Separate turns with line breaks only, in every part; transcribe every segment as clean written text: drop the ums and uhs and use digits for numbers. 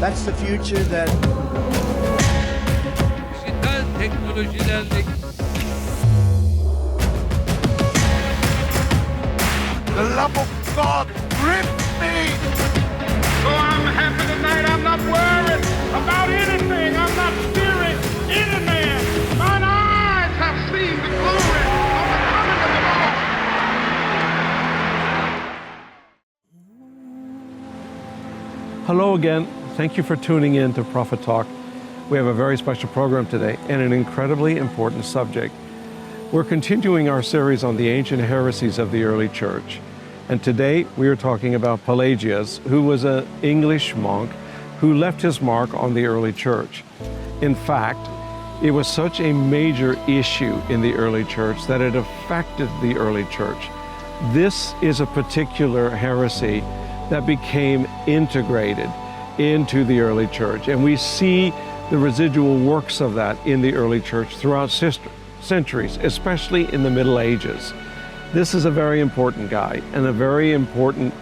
That's the future that
dijital teknolojilerle
The love of God gripped me.
So I'm happy tonight. I'm not worried about anything. I'm not fearing any man. Mine eyes have seen the glory of the coming of the Lord.
Hello again. Thank you for tuning in to Prophet Talk. We have a very special program today and an incredibly important subject. We're continuing our series on the ancient heresies of the early church. And today we are talking about Pelagius, who was an English monk who left his mark on the early church. In fact, it was such a major issue in the early church that it affected the early church. This is a particular heresy that became integrated into the early church. And we see the residual works of that in the early church throughout centuries, especially in the Middle Ages. This is a very important guy and a very important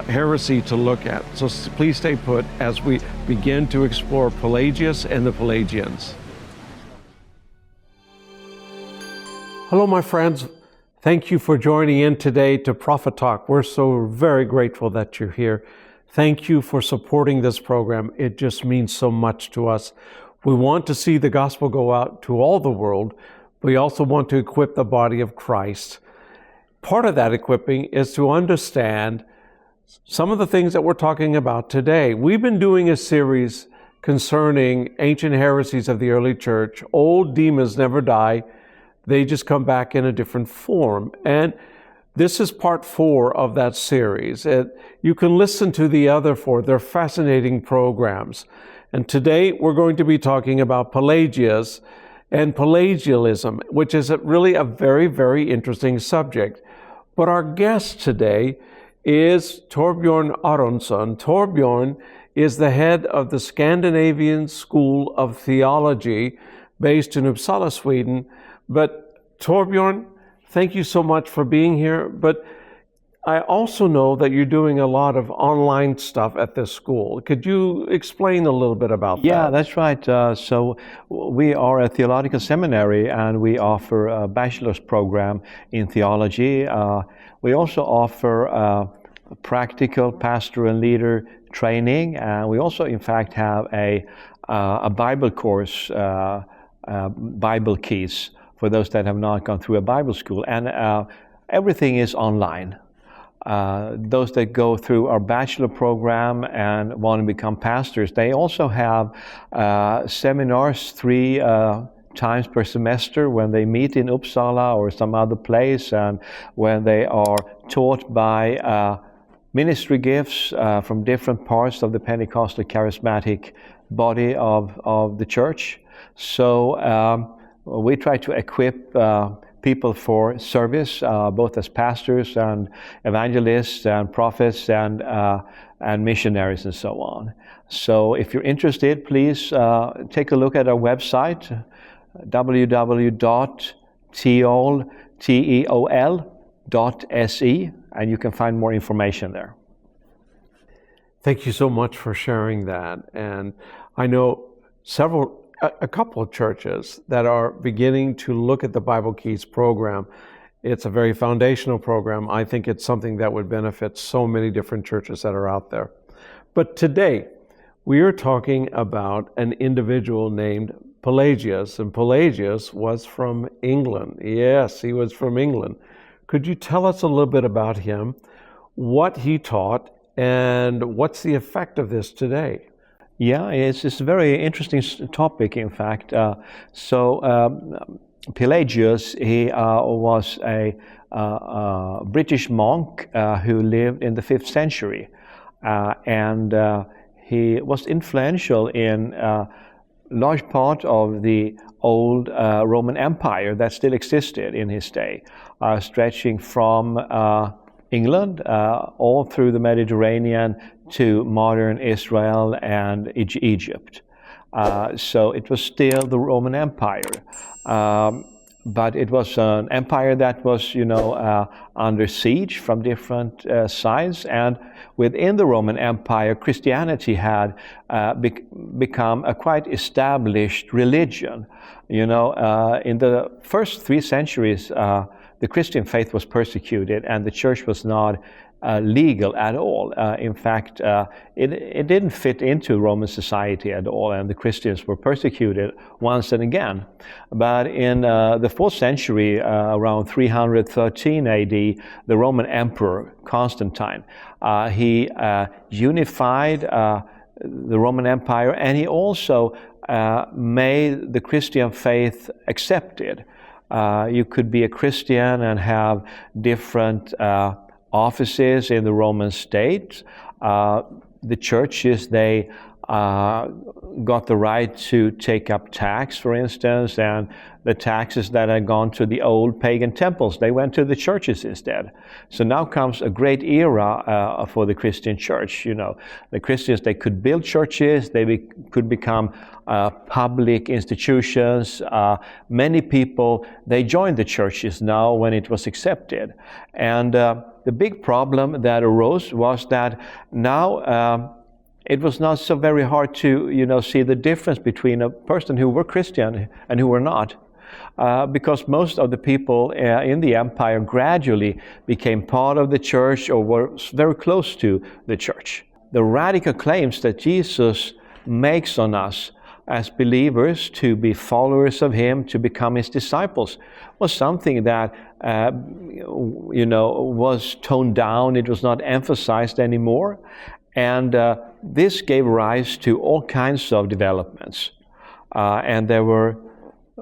heresy to look at. So please stay put as we begin to explore Pelagius and the Pelagians. Hello, my friends. Thank you for joining in today to Prophet Talk. We're so very grateful that you're here. Thank you for supporting this program. It just means so much to us. We want to see the gospel go out to all the world. We also want to equip the body of Christ. Part of that equipping is to understand some of the things that we're talking about today. We've been doing a series concerning ancient heresies of the early church. Old demons never die. They just come back in a different form. And this is part 4 of that series. You can listen to the other 4. They're fascinating programs. And today we're going to be talking about Pelagius and Pelagianism, which is really a very, very interesting subject. But our guest today is Torbjörn Aronsson. Torbjörn is the head of the Scandinavian School of Theology based in Uppsala, Sweden. But Torbjörn, thank you so much for being here. But I also know that you're doing a lot of online stuff at this school. Could you explain a little bit about that?
Yeah, that's right. So we are a theological seminary and we offer a bachelor's program in theology. We also offer practical pastor and leader training. And we also, in fact, have a Bible course, Bible Keys, for those that have not gone through a Bible school. And everything is online. Those that go through our bachelor program and want to become pastors, they also have seminars 3 times per semester when they meet in Uppsala or some other place, and when they are taught by ministry gifts from different parts of the Pentecostal charismatic body of the church. So we try to equip people for service, both as pastors and evangelists and prophets and missionaries and so on. So if you're interested, please take a look at our website, www.teol.se, and you can find more information there.
Thank you so much for sharing that. And I know a couple of churches that are beginning to look at the Bible Keys program. It's a very foundational program. I think it's something that would benefit so many different churches that are out there. But today, we are talking about an individual named Pelagius, and Pelagius was from England. Yes, he was from England. Could you tell us a little bit about him, what he taught, and what's the effect of this today?
Yeah, it's a very interesting topic, in fact. Pelagius, he was a British monk who lived in the 5th century. And he was influential in large part of the old Roman Empire that still existed in his day, stretching from England all through the Mediterranean to modern Israel and Egypt. So it was still the Roman Empire. but it was an empire that was, under siege from different sides. And within the Roman Empire, Christianity had become a quite established religion. In the first 3 centuries, the Christian faith was persecuted, and the church was not legal at all. In fact, it didn't fit into Roman society at all, and the Christians were persecuted once and again. But in the 4th century, around 313 AD, the Roman Emperor Constantine, he unified the Roman Empire, and he also made the Christian faith accepted. You could be a Christian and have different offices in the Roman state. The churches, they got the right to take up tax, for instance, and the taxes that had gone to the old pagan temples, they went to the churches instead. So now comes a great era for the Christian church. The Christians, they could build churches, they could become public institutions. Many people, they joined the churches now when it was accepted. And the big problem that arose was that now it was not so very hard to, see the difference between a person who were Christian and who were not. Because most of the people in the empire gradually became part of the church or were very close to the church. The radical claims that Jesus makes on us as believers to be followers of Him, to become His disciples, was something that was toned down. It was not emphasized anymore. And this gave rise to all kinds of developments. And there were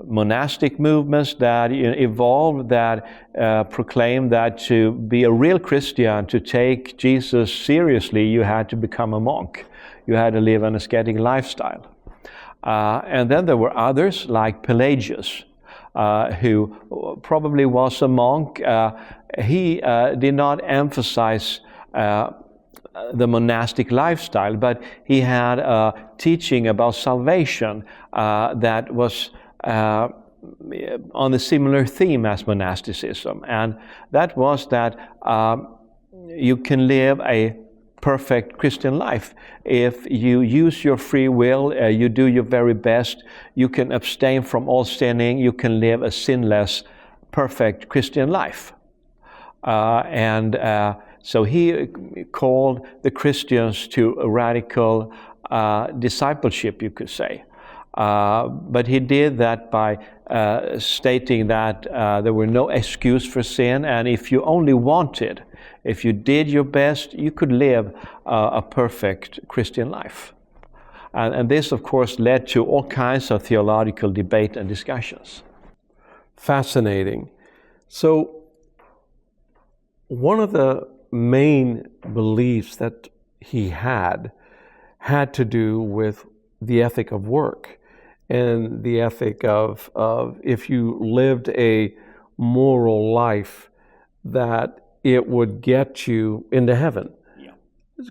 monastic movements that evolved that proclaimed that to be a real Christian, to take Jesus seriously, you had to become a monk. You had to live an ascetic lifestyle. And then there were others like Pelagius, who probably was a monk. He did not emphasize the monastic lifestyle, but he had a teaching about salvation that was on a similar theme as monasticism. And that was that you can live a perfect Christian life. If you use your free will, you do your very best, you can abstain from all sinning, you can live a sinless, perfect Christian life. So he called the Christians to a radical discipleship, you could say. But he did that by stating that there were no excuse for sin, and if you only wanted, if you did your best, you could live a perfect Christian life. And this, of course, led to all kinds of theological debate and discussions.
Fascinating. So, one of the main beliefs that he had to do with the ethic of work and the ethic of if you lived a moral life, that it would get you into heaven. Yeah.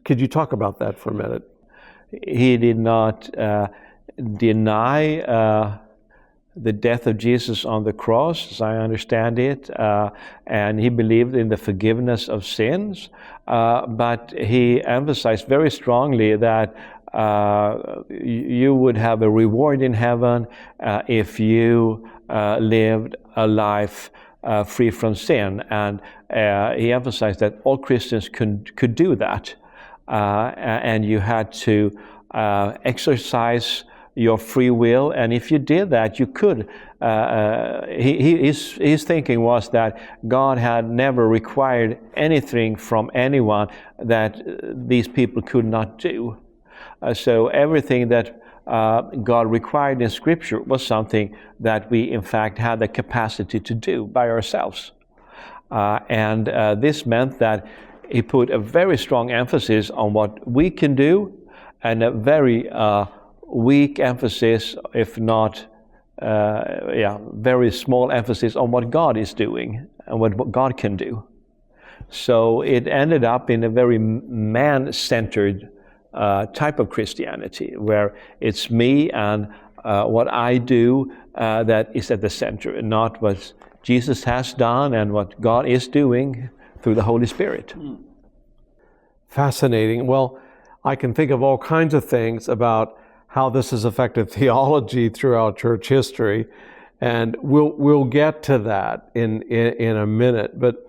Could you talk about that for a minute?
He did not deny the death of Jesus on the cross, as I understand it, and he believed in the forgiveness of sins, but he emphasized very strongly that you would have a reward in heaven if you lived a life free from sin. And he emphasized that all Christians could do that, and you had to exercise your free will, and if you did that, you could. His thinking was that God had never required anything from anyone that these people could not do. So everything that God required in Scripture was something that we, in fact, had the capacity to do by ourselves. And this meant that he put a very strong emphasis on what we can do, and a very weak emphasis, if not, very small emphasis on what God is doing and what God can do. So it ended up in a very man-centered type of Christianity, where it's me and what I do that is at the center, not what Jesus has done and what God is doing through the Holy Spirit.
Fascinating. Well, I can think of all kinds of things about how this has affected theology throughout church history, and we'll get to that in a minute. But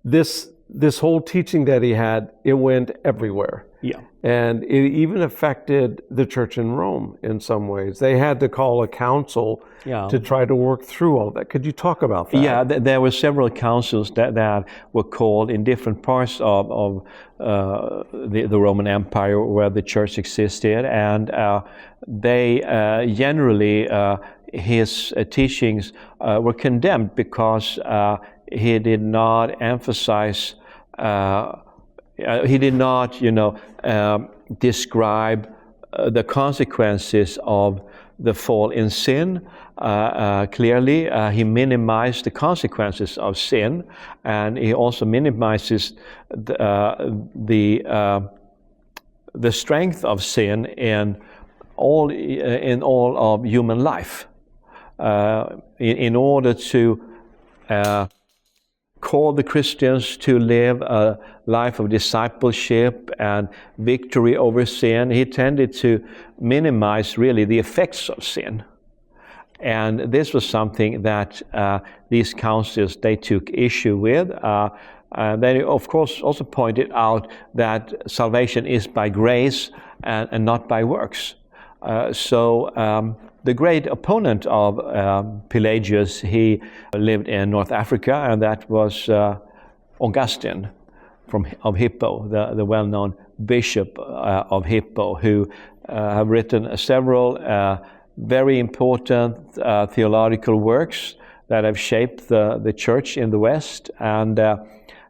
this whole teaching that he had, it went everywhere.
Yeah.
And it even affected the church in Rome in some ways. They had to call a council to try to work through all that. Could you talk about that?
Yeah, there were several councils that were called in different parts of the Roman Empire where the church existed, and they generally, his teachings were condemned because he did not emphasize, he did not, describe the consequences of the fall in sin clearly. He minimized the consequences of sin, and he also minimizes the strength of sin in all of human life. In order to call the Christians to live a life of discipleship and victory over sin, he tended to minimize really the effects of sin. And this was something that these councils, they took issue with. They, of course, also pointed out that salvation is by grace and not by works. The great opponent of Pelagius, he lived in North Africa, and that was Augustine of Hippo, the well-known bishop of Hippo, who have written several very important theological works that have shaped the church in the West. And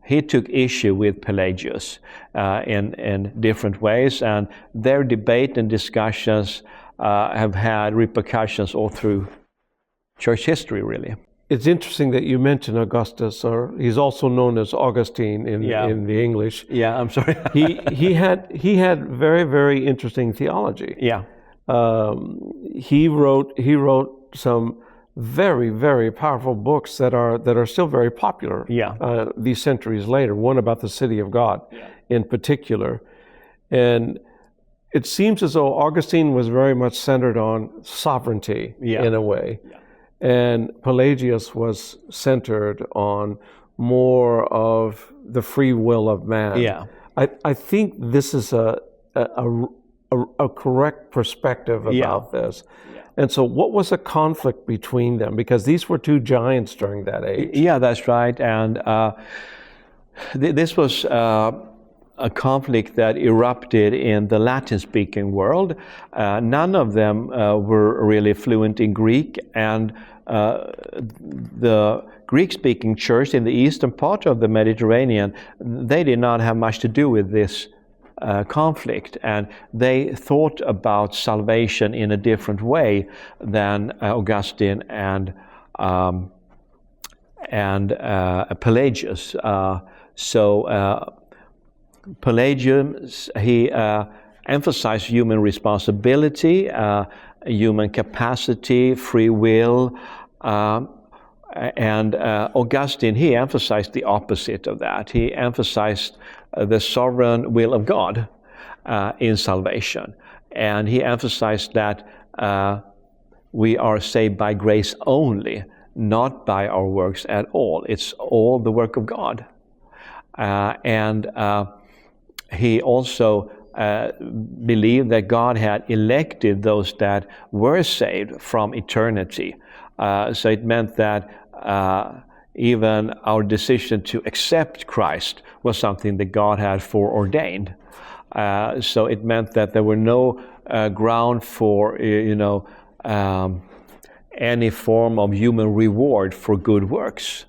he took issue with Pelagius in different ways, and their debate and discussions have had repercussions all through church history, really.
It's interesting that you mention Augustus, or he's also known as Augustine in the English.
Yeah, I'm sorry.
he had very, very interesting theology.
Yeah.
He wrote some very, very powerful books that are still very popular.
Yeah.
These centuries later. One about the city of God, in particular, and it seems as though Augustine was very much centered on sovereignty in a way, and Pelagius was centered on more of the free will of man.
Yeah.
I think this is a correct perspective about this. And so what was the conflict between them? Because these were two giants during that age.
Yeah, that's right. And this was a conflict that erupted in the Latin-speaking world. None of them were really fluent in Greek, and the Greek-speaking church in the eastern part of the Mediterranean, they did not have much to do with this conflict, and they thought about salvation in a different way than Augustine and Pelagius. Pelagius, he emphasized human responsibility, human capacity, free will, and Augustine, he emphasized the opposite of that. He emphasized the sovereign will of God in salvation. And he emphasized that we are saved by grace only, not by our works at all. It's all the work of God. He also believed that God had elected those that were saved from eternity. So it meant that even our decision to accept Christ was something that God had foreordained. So it meant that there were no ground for, any form of human reward for good works.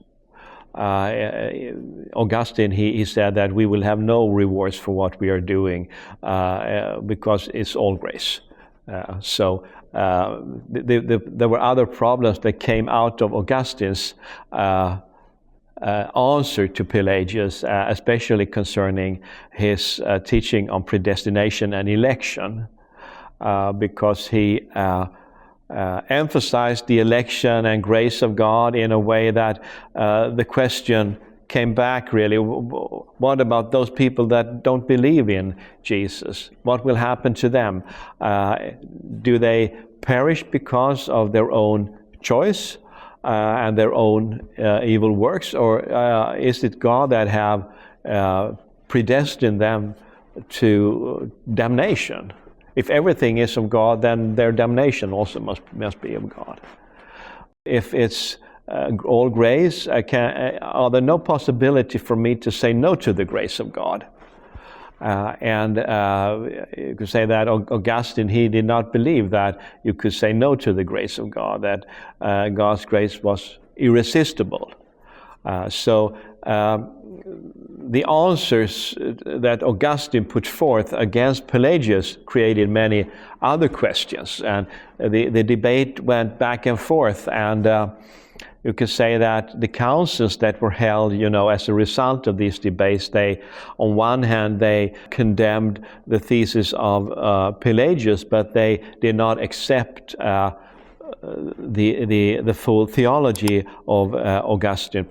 Augustine, he said that we will have no rewards for what we are doing because it's all grace. There were other problems that came out of Augustine's answer to Pelagius, especially concerning his teaching on predestination and election, because he emphasized the election and grace of God in a way that the question came back really, what about those people that don't believe in Jesus? What will happen to them? Do they perish because of their own choice and their own evil works? Or is it God that have predestined them to damnation? If everything is of God, then their damnation also must be of God. If it's all grace, are there no possibility for me to say no to the grace of God? You could say that Augustine, he did not believe that you could say no to the grace of God, that God's grace was irresistible. The answers that Augustine put forth against Pelagius created many other questions, and the debate went back and forth, and you could say that the councils that were held, as a result of these debates, on one hand, they condemned the thesis of Pelagius, but they did not accept the full theology of Augustine,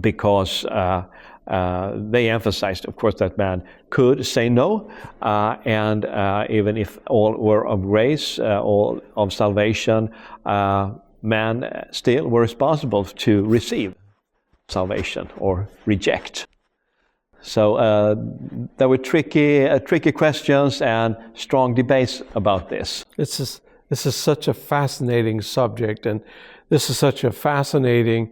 because they emphasized, of course, that man could say no, and even if all were of grace, all of salvation, man still were responsible to receive salvation or reject. So there were tricky questions and strong debates about this.
This is such a fascinating subject, and this is such a fascinating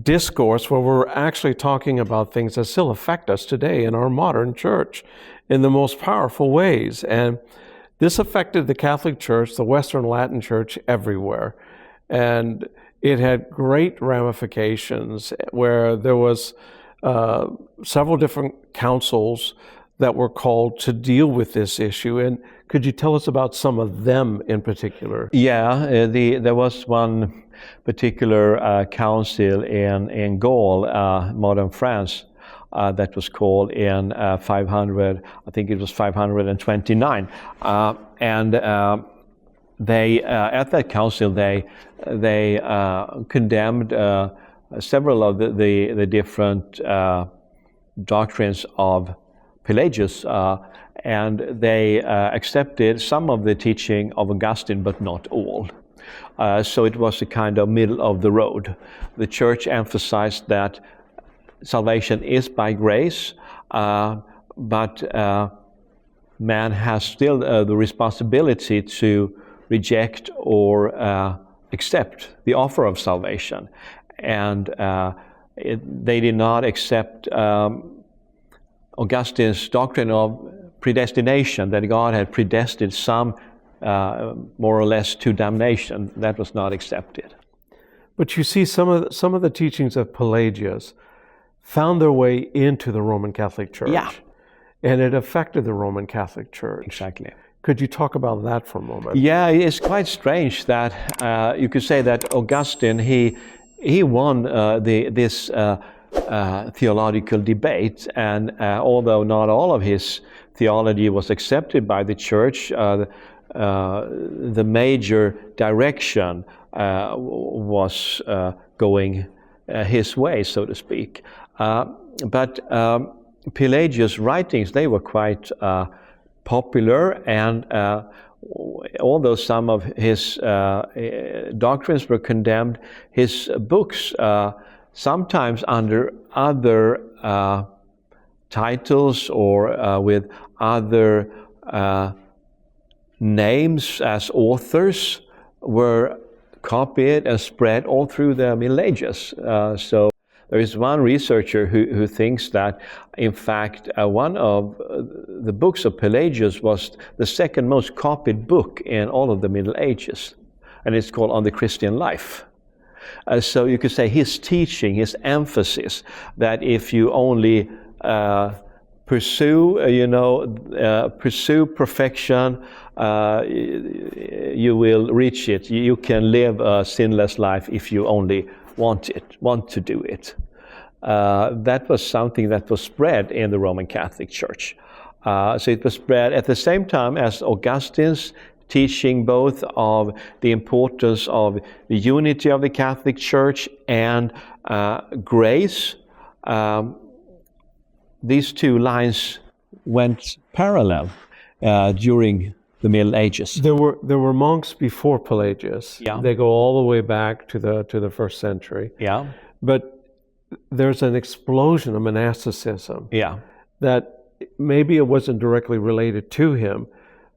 discourse where we're actually talking about things that still affect us today in our modern church in the most powerful ways. And this affected the Catholic Church, the Western Latin Church, everywhere. And it had great ramifications where there was several different councils that were called to deal with this issue. And could you tell us about some of them in particular?
Yeah, there was one particular council in Gaul, modern France, that was called in 500, I think it was 529, and they at that council they condemned several of the different doctrines of Pelagius, and they accepted some of the teaching of Augustine, but not all. So it was a kind of middle of the road. The church emphasized that salvation is by grace, but man has still the responsibility to reject or accept the offer of salvation. And they did not accept Augustine's doctrine of predestination, that God had predestined some more or less to damnation. That was not accepted.
But you see, some of the teachings of Pelagius found their way into the Roman Catholic Church.
Yeah.
And it affected the Roman Catholic Church.
Exactly.
Could you talk about that for a moment?
Yeah, it's quite strange that you could say that Augustine, he won this theological debate, and although not all of his theology was accepted by the church, the major direction was going his way, so to speak. But Pelagius' writings, they were quite popular, and although some of his doctrines were condemned, his books, sometimes under other titles or with other names as authors, were copied and spread all through the Middle Ages. So there is one researcher who thinks that, in fact, one of the books of Pelagius was the second most copied book in all of the Middle Ages, and it's called On the Christian Life. So you could say his teaching, his emphasis, that if you only pursue perfection, you will reach it. You can live a sinless life if you only want to do it. That was something that was spread in the Roman Catholic Church. So it was spread at the same time as Augustine's teaching both of the importance of the unity of the Catholic Church and grace. These two lines went parallel during the Middle Ages.
There were monks before Pelagius.
Yeah.
They go all the way back to the first century.
Yeah,
But there's an explosion of monasticism
yeah,
that maybe it wasn't directly related to him,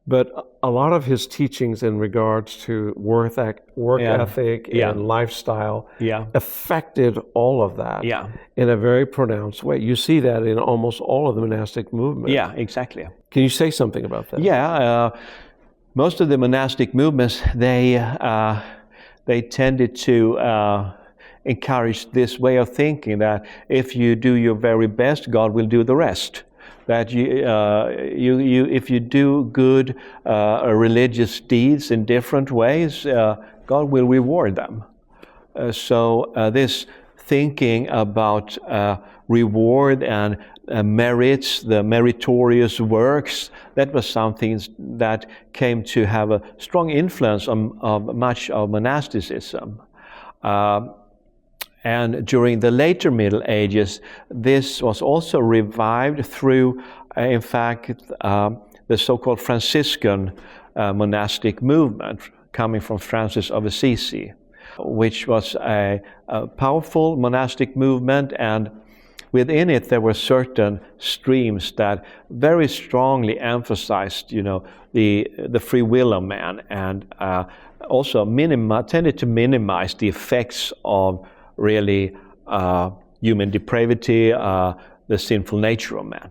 but a lot of his teachings in regards to work
Yeah.
ethic
Yeah.
and lifestyle
yeah,
affected all of that
yeah,
in a very pronounced way. You see that in almost all of the monastic movement.
yeah, exactly.
Can you say something about that?
Yeah, most of the monastic movements, they tended to encourage this way of thinking that if you do your very best, God will do the rest. That if you do good religious deeds in different ways, God will reward them. So this thinking about reward and merits, the meritorious works, that was something that came to have a strong influence of much of monasticism. And during the later Middle Ages, this was also revived through, in fact, the so-called Franciscan monastic movement coming from Francis of Assisi, which was a powerful monastic movement, and within it there were certain streams that very strongly emphasized, the free will of man, and also tended to minimize the effects of really human depravity, the sinful nature of man.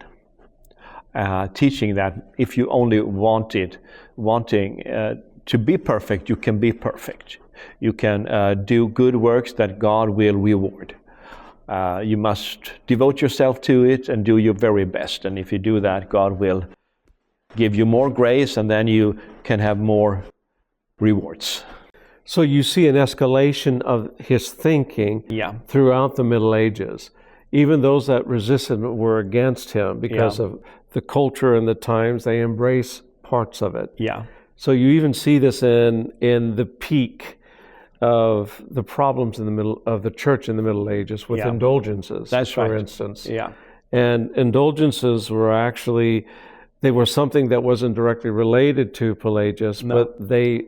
Teaching that if you only wanting to be perfect, you can be perfect. You can do good works that God will reward. You must devote yourself to it and do your very best. And if you do that, God will give you more grace, and then you can have more rewards.
So you see an escalation of his thinking throughout the Middle Ages. Even those that resisted were against him because of the culture and the times. They embrace parts of it.
Yeah.
So you even see this in the peak of the problems in the middle of the church in the Middle Ages with indulgences,
That's
for
right.
instance.
Yeah.
And indulgences were actually, they were something that wasn't directly related to Pelagius, but they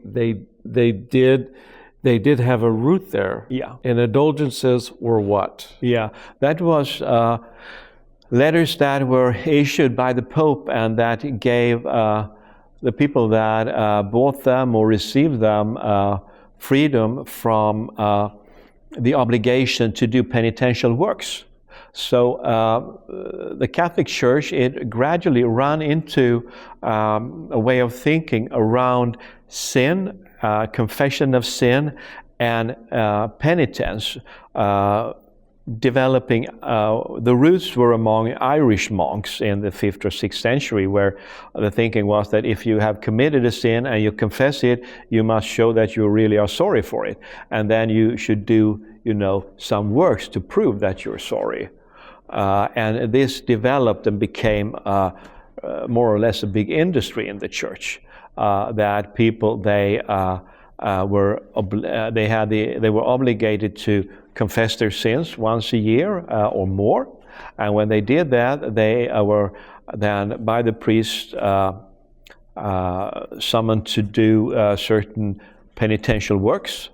did have a root there.
Yeah.
And indulgences were what?
Yeah, that was letters that were issued by the Pope, and that gave the people that bought them or received them freedom from the obligation to do penitential works. So the Catholic Church, it gradually ran into a way of thinking around sin, confession of sin, and penitence. Developing, the roots were among Irish monks in the 5th or 6th century, where the thinking was that if you have committed a sin and you confess it, you must show that you really are sorry for it. And then you should do, some works to prove that you're sorry. And this developed and became more or less a big industry in the church, that people, they were obligated to confess their sins once a year or more, and when they did that, they were then by the priest summoned to do certain penitential works.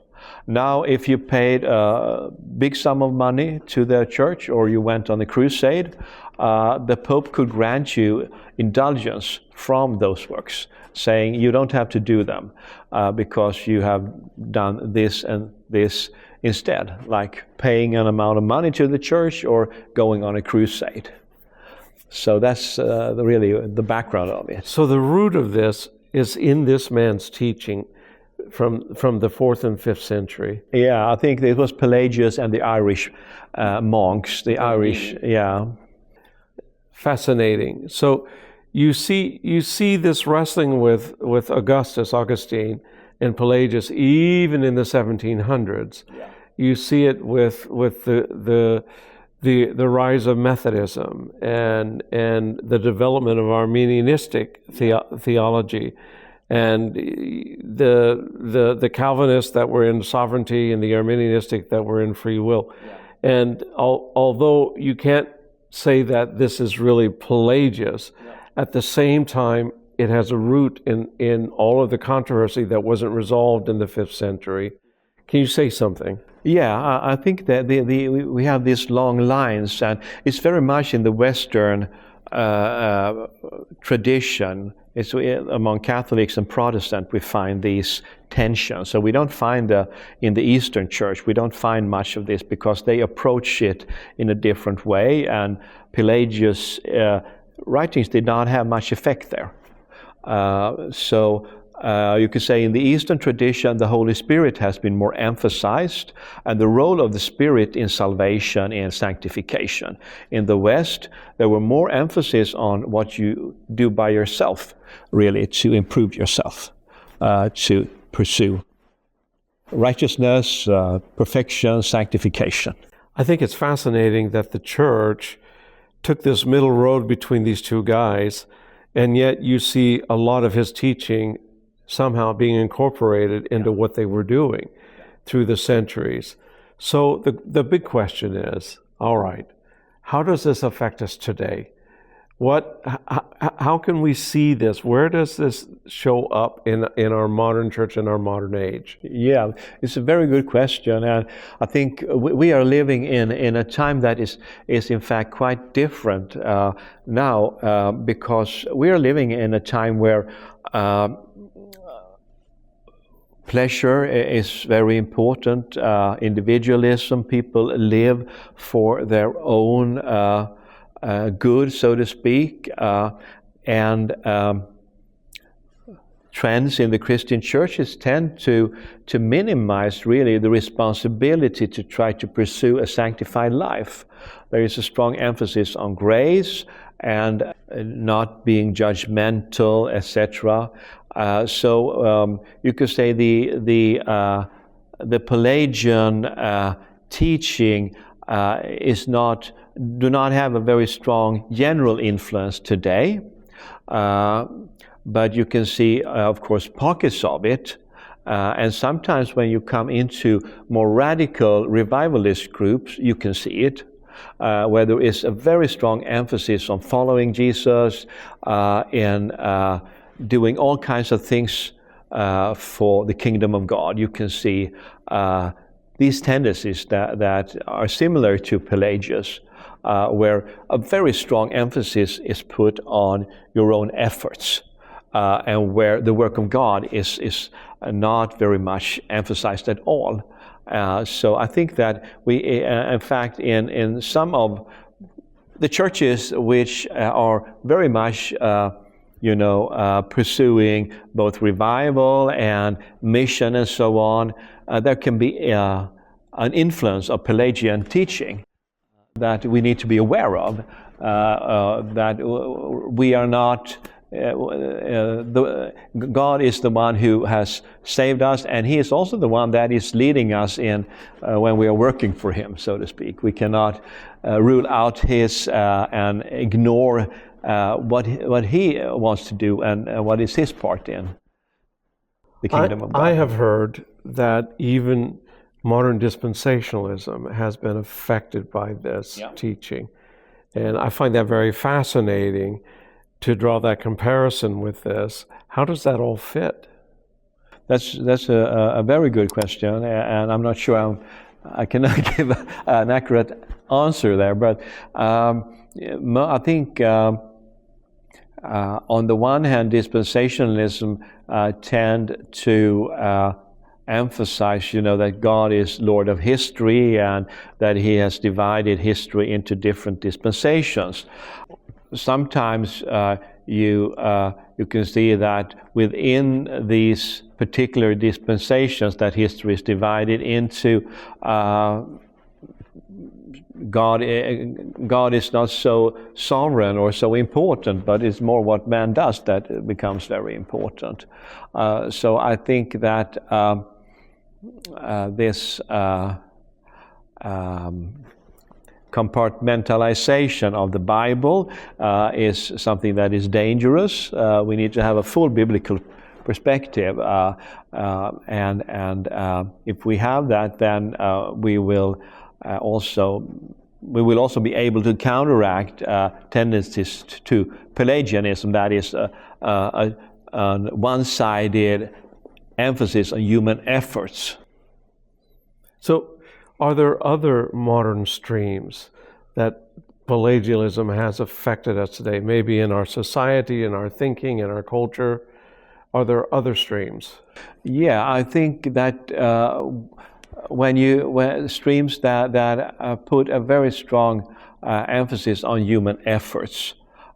Now, if you paid a big sum of money to the church, or you went on a crusade, the Pope could grant you indulgence from those works, saying you don't have to do them because you have done this and this instead, like paying an amount of money to the church or going on a crusade. So that's really the background of it.
So the root of this is in this man's teaching from the 4th and 5th century.
Yeah, I think it was Pelagius and the Irish monks. The Irish,
Fascinating. So you see this wrestling with Augustine, and Pelagius, even in the 1700s. Yeah. You see it with the rise of Methodism and the development of Arminianistic theology. and the Calvinists that were in sovereignty and the Arminianistic that were in free will. And although you can't say that this is really Pelagius, at the same time, it has a root in all of the controversy that wasn't resolved in the 5th century. Can you say something?
Yeah, I think that we have these long lines, and it's very much in the Western tradition. It's among Catholics and Protestants we find these tensions. So we don't find in the Eastern Church, we don't find much of this because they approach it in a different way, and Pelagius' writings did not have much effect there. You could say in the Eastern tradition, the Holy Spirit has been more emphasized, and the role of the Spirit in salvation and sanctification. In the West, there were more emphasis on what you do by yourself, really, to improve yourself, to pursue righteousness, perfection, sanctification.
I think it's fascinating that the church took this middle road between these two guys, and yet you see a lot of his teaching somehow being incorporated into what they were doing through the centuries. So the big question is, all right, how does this affect us today? How can we see this? Where does this show up in our modern church and our modern age?
Yeah, it's a very good question, and I think we are living in a time that is in fact quite different now, because we are living in a time where pleasure is very important. Individualism, people live for their own good, so to speak, and trends in the Christian churches tend to minimize really the responsibility to try to pursue a sanctified life. There is a strong emphasis on grace and not being judgmental, etc. You could say the Pelagian teaching do not have a very strong general influence today, but you can see, of course, pockets of it. And sometimes when you come into more radical revivalist groups, you can see it, where there is a very strong emphasis on following Jesus and doing all kinds of things for the kingdom of God. You can see these tendencies that are similar to Pelagius, where a very strong emphasis is put on your own efforts, and where the work of God is not very much emphasized at all. So I think that we, in fact, in some of the churches which are very much pursuing both revival and mission and so on, there can be an influence of Pelagian teaching that we need to be aware of, that we are not, God is the one who has saved us, and He is also the one that is leading us in when we are working for Him, so to speak. We cannot rule out His and ignore what He wants to do and what is His part in the kingdom of God.
I have heard that even modern dispensationalism has been affected by this teaching. And I find that very fascinating to draw that comparison with this. How does that all fit?
That's a very good question, and I'm not sure I cannot give an accurate answer there, but I think on the one hand, dispensationalism tend to emphasize, that God is Lord of history and that He has divided history into different dispensations. Sometimes you can see that within these particular dispensations that history is divided into, God is not so sovereign or so important, but it's more what man does that becomes very important. So I think that this compartmentalization of the Bible is something that is dangerous. We need to have a full biblical perspective. And if we have that, then we will also be able to counteract tendencies to Pelagianism, that is a one-sided emphasis on human efforts.
So, are there other modern streams that Pelagianism has affected us today, maybe in our society, in our thinking, in our culture? Are there other streams?
Yeah, I think that when streams that put a very strong emphasis on human efforts,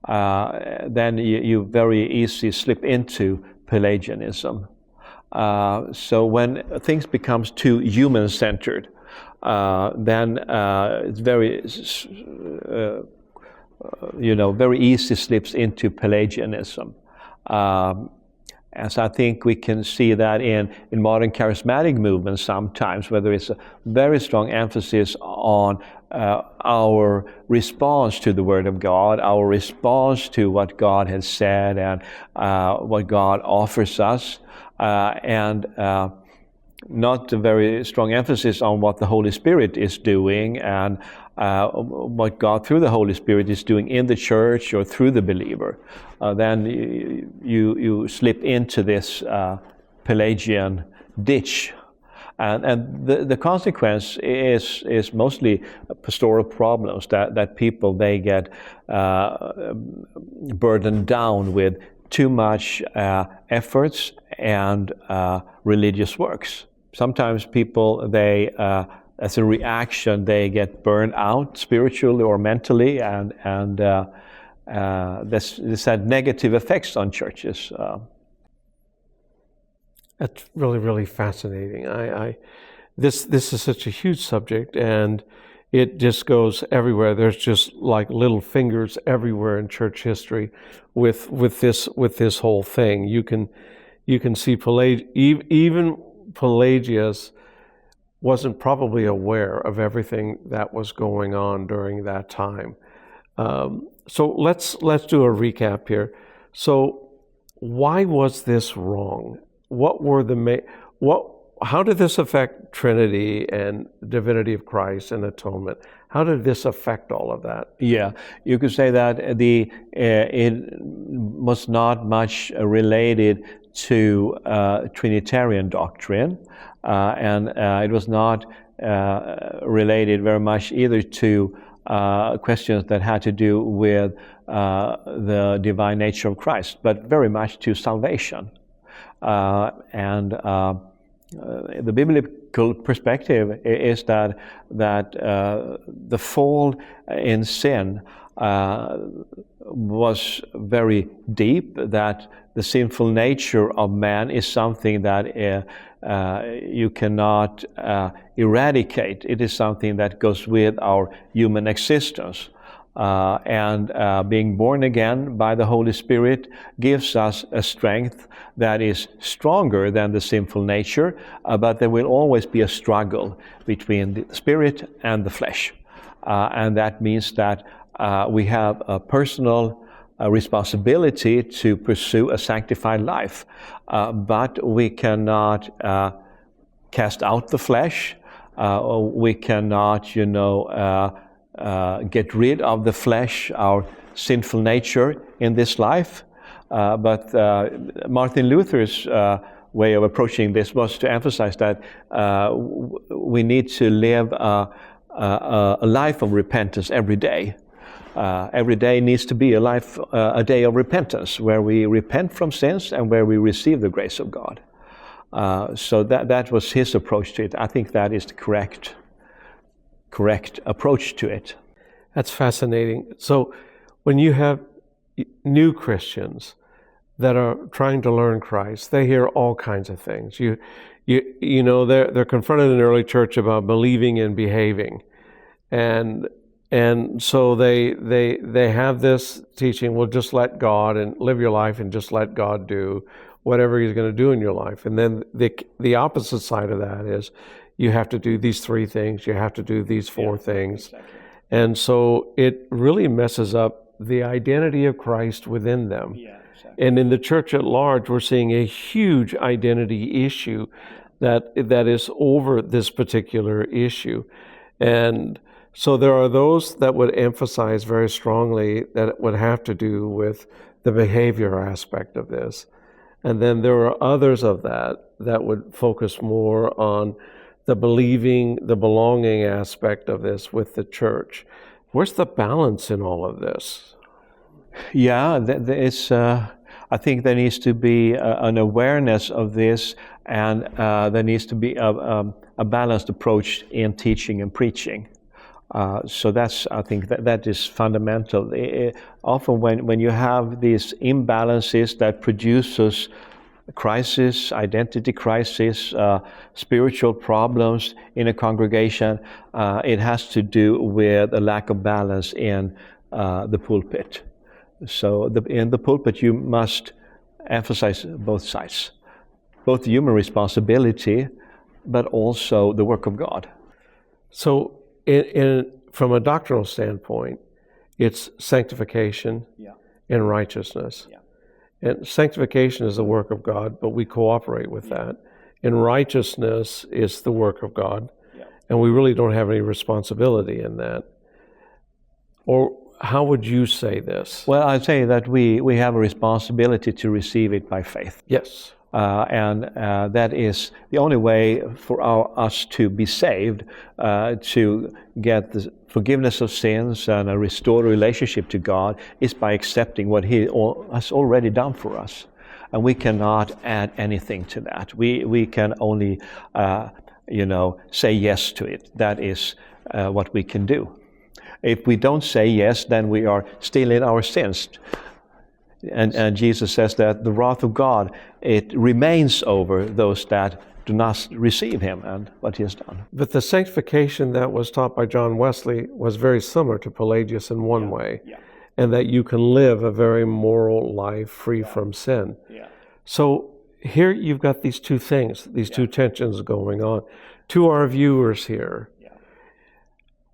then you very easily slip into Pelagianism. So when things becomes too human-centered, then it's very, very easy slips into Pelagianism. As I think we can see that in modern charismatic movements sometimes, where there is a very strong emphasis on our response to the Word of God, our response to what God has said and what God offers us, and not a very strong emphasis on what the Holy Spirit is doing and what God through the Holy Spirit is doing in the church or through the believer. Then you slip into this Pelagian ditch. And the consequence is mostly pastoral problems that people, they get burdened down with too much efforts and religious works. Sometimes people, they as a reaction, they get burned out spiritually or mentally, and this had negative effects on churches.
That's really, really fascinating. This is such a huge subject, and it just goes everywhere. There's just like little fingers everywhere in church history with this whole thing. You can see even Pelagius wasn't probably aware of everything that was going on during that time. So let's do a recap here. So why was this wrong? What were how did this affect Trinity and divinity of Christ and atonement? How did this affect all of that?
Yeah, you could say that it was not much related to Trinitarian doctrine, and it was not related very much either to questions that had to do with the divine nature of Christ, but very much to salvation. The biblical perspective is that the fall in sin was very deep, that the sinful nature of man is something that you cannot eradicate. It is something that goes with our human existence. Being born again by the Holy Spirit gives us a strength that is stronger than the sinful nature, but there will always be a struggle between the spirit and the flesh. And that means that we have a personal responsibility to pursue a sanctified life, but we cannot cast out the flesh. We cannot, get rid of the flesh, our sinful nature in this life. But Martin Luther's way of approaching this was to emphasize that we need to live a life of repentance every day. Every day needs to be a day of repentance, where we repent from sins and where we receive the grace of God. So that was his approach to it. I think that is the correct approach to it.
That's fascinating. So when you have new Christians that are trying to learn Christ, they hear all kinds of things. They're confronted in the early church about believing and behaving, and so they have this teaching. Well, just let God and live your life, and just let God do whatever He's going to do in your life. And then the opposite side of that is, you have to do these 3 things, you have to do these 4 things. Exactly. And so it really messes up the identity of Christ within them. Yes. And in the church at large, we're seeing a huge identity issue that is over this particular issue. And so there are those that would emphasize very strongly that it would have to do with the behavior aspect of this. And then there are others of that would focus more on the believing, the belonging aspect of this with the church. Where's the balance in all of this?
Yeah, I think there needs to be an awareness of this, and there needs to be a balanced approach in teaching and preaching. So I think that is fundamental. Often when you have these imbalances that produces crisis, identity crisis, spiritual problems in a congregation, it has to do with a lack of balance in the pulpit. So in the pulpit you must emphasize both sides, both human responsibility, but also the work of God.
So from a doctrinal standpoint, it's sanctification and righteousness. And sanctification is the work of God, but we cooperate with that. And righteousness is the work of God, and we really don't have any responsibility in that. Or how would you say this?
Well, I'd say that we have a responsibility to receive it by faith.
Yes.
And that is the only way for us to be saved, to get the forgiveness of sins and a restored relationship to God, is by accepting what He has already done for us. And we cannot add anything to that. We can only, say yes to it. That is what we can do. If we don't say yes, then we are still in our sins. And Jesus says that the wrath of God, it remains over those that do not receive Him and what He has done.
But the sanctification that was taught by John Wesley was very similar to Pelagius in one way, and that you can live a very moral life free from sin. So here you've got these two things, these two tensions going on. To our viewers here,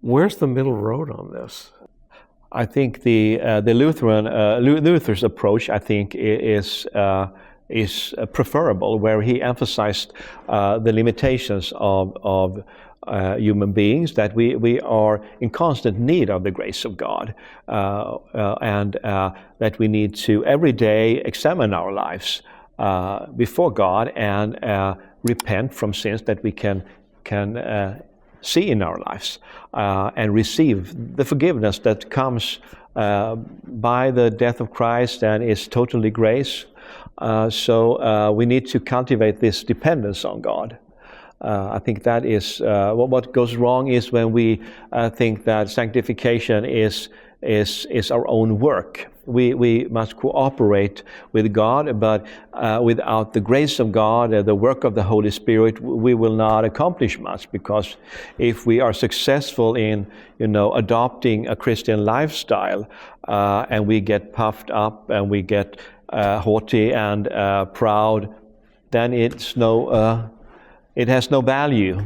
where's the middle road on this?
I think the Luther's approach, I think, is preferable, where he emphasized the limitations of human beings, that we are in constant need of the grace of God, and that we need to every day examine our lives before God and repent from sins that we can see in our lives, and receive the forgiveness that comes by the death of Christ and is totally grace. So we need to cultivate this dependence on God. I think that is what goes wrong is when we think that sanctification is our own work. We must cooperate with God, but without the grace of God and the work of the Holy Spirit, we will not accomplish much. Because if we are successful in, adopting a Christian lifestyle, and we get puffed up and we get haughty and proud, then it has no value.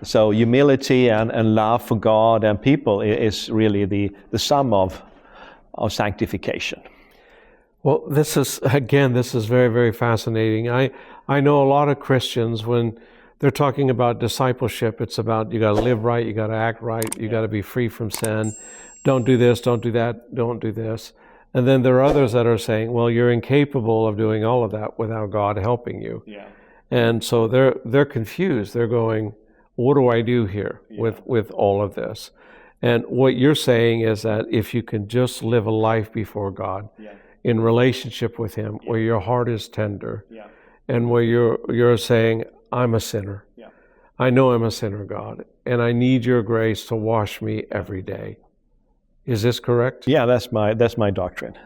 So humility and love for God and people is really the sum of sanctification.
Well, this is very, very fascinating. I know a lot of Christians, when they're talking about discipleship, it's about you got to live right, you got to act right, you got to be free from sin. Don't do this, don't do that, don't do this. And then there are others that are saying, well, you're incapable of doing all of that without God helping you. And so they're confused. They're going, what do I do here with all of this? And what you're saying is that if you can just live a life before God, in relationship with Him, where your heart is tender, and where you're saying, I'm a sinner. I know I'm a sinner, God, and I need your grace to wash me every day. Is this correct?
Yeah, that's my doctrine.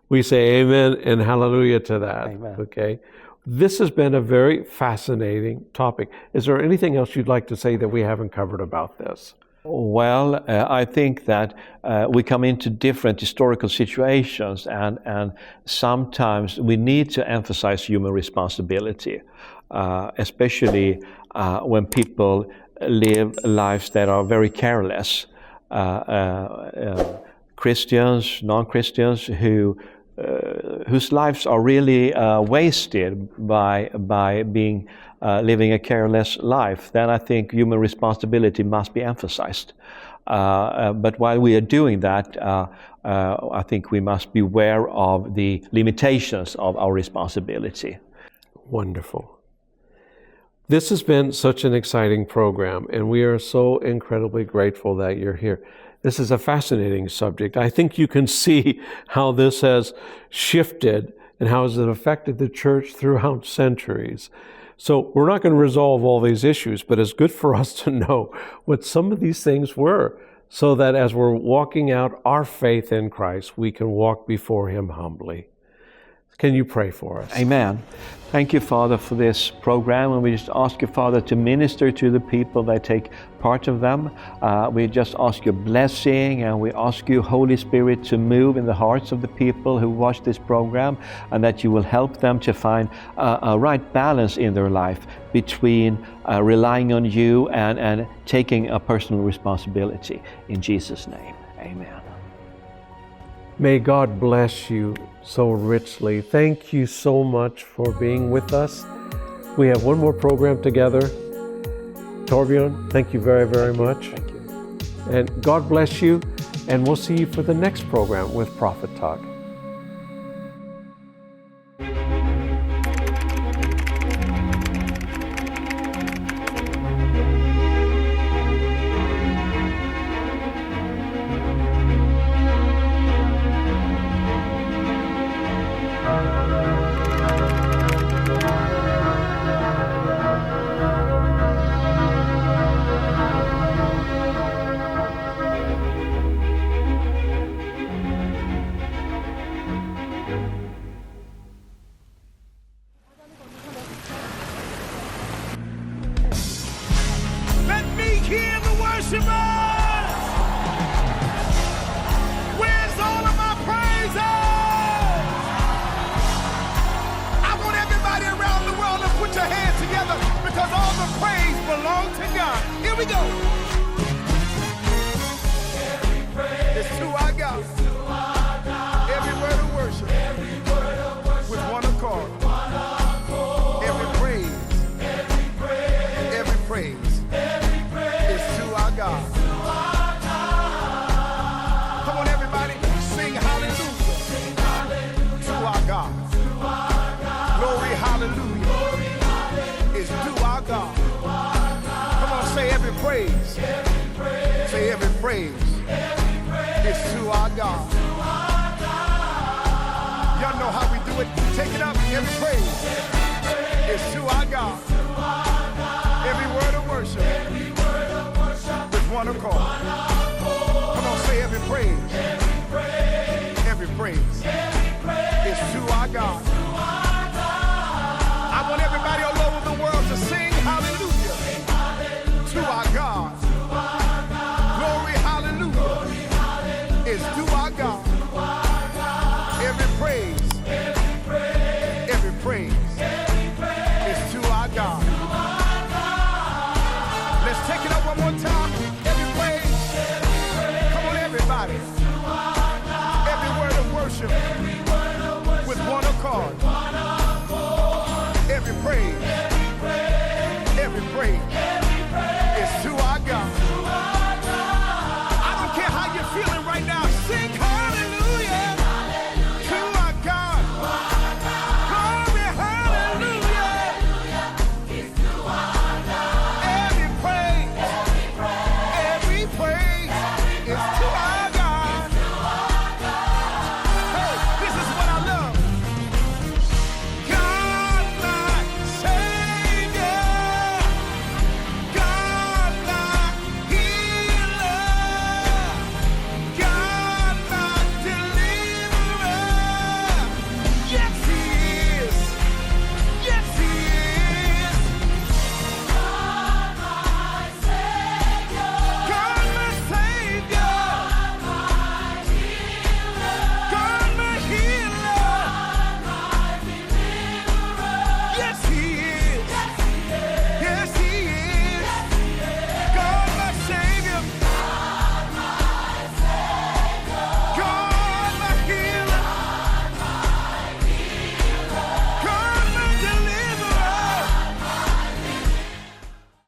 We say amen and hallelujah to that.
Amen.
Okay. This has been a very fascinating topic. Is there anything else you'd like to say that we haven't covered about this?
Well, I think that we come into different historical situations, and sometimes we need to emphasize human responsibility, especially when people live lives that are very careless. Christians, non-Christians who whose lives are really wasted by being living a careless life, then I think human responsibility must be emphasized. But while we are doing that, I think we must be aware of the limitations of our responsibility.
Wonderful. This has been such an exciting program, and we are so incredibly grateful that you're here. This is a fascinating subject. I think you can see how this has shifted and how has it affected the church throughout centuries. So we're not going to resolve all these issues, but it's good for us to know what some of these things were, so that as we're walking out our faith in Christ, we can walk before Him humbly. Can you pray for us?
Amen. Thank you, Father, for this program, and we just ask you, Father, to minister to the people that take part of them. We just ask your blessing, and we ask you, Holy Spirit, to move in the hearts of the people who watch this program, and that you will help them to find a right balance in their life between relying on you and taking a personal responsibility. In Jesus' name, amen.
May God bless you so richly. Thank you so much for being with us. We have one more program together. Torbjörn, thank you very, very much.
Thank you.
And God bless you, and we'll see you for the next program with Prophet Talk.
Let me hear the worshipers. Where's all of my praises? I want everybody around the world to put your hands together, because all the praise belongs to God. Here we go. It's to our God. Every word of worship. With one accord. Every praise. Every praise. It's to our God. Come on, everybody, sing hallelujah to our God. Glory, hallelujah is to our God. Come on, say every praise. Say every praise is to our God. Y'all know how we do it. Take it up. Every praise is to our God. Every word of worship with one accord. Come on, say every praise. Every praise is to